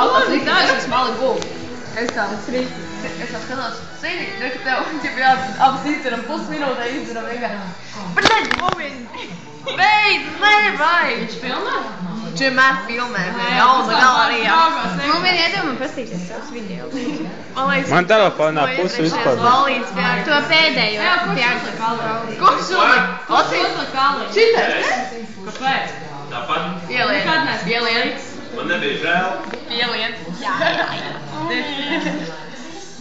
Tas Malibu. Es tā skatos, zini, ka tev abas izdaram pusminūtē izdaram vienkārši. Bet ne, beidz, nevajag. Viņš filmē? Viņš vienmēr filmē, jauna galerijā. Man vien iedomā pastīties savus video. Man telefonā pusi vispār. To pēdējo. Ko šodien? Šitais, ne? Kāpēc? Tāpat. Pielien. Man nebija žēl. Pielien.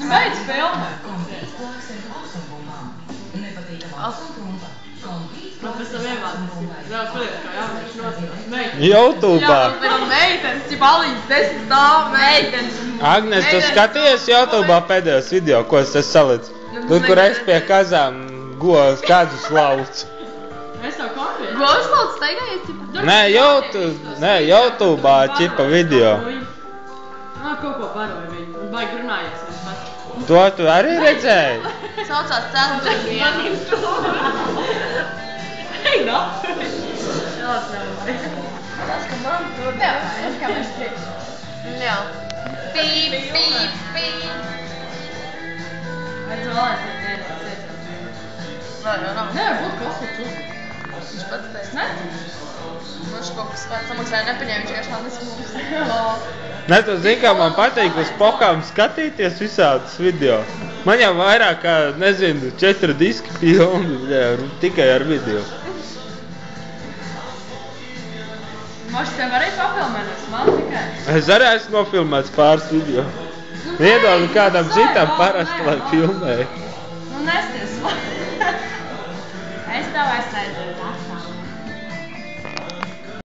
Beidz filmē. Man pēc tam ievādās. Vēl paliek kā jaunieši nocinās. Meitenes. YouTube'ā. Jā, meitenes, cip aliņas, 10 stāv meitenes. Agnes, tu skaties YouTube'ā pēdējos video, ko es esmu salicis? Tur, kur es pie kazām kādus laucu. Es tev konkrēti. Govs lauc staigājies, cip? Nē, YouTube'ā ķipa video. Kaut ko baroja viņu. Un baigi runājies viņš pats. To tu arī redzēji? Saucās ceturtais vienības. Hei, no! Tas, ka man tur nevajag, kā mēs priekš. Jā. Pīp. Vai tu vēlēs, ka tēdās iestāv? Nav. Nevar būt kosmots uzmanības. Viņš pats teica. Nezinu. Viņš kaut kas kāds samaksāja nepaņēma, viņš vienkārši nav nesmūgs. Ne, tu zini, kā man patīk uz pokam skatīties visādus video. Man jau vairāk kā, nezinu, 4 diski pilni, tikai ar video. Moši tev arī papilmēnos, man tikai. Es arī esmu nofilmēts pāris video. Iedodu kādam citam parasti, lai filmēju. Nu, nesties.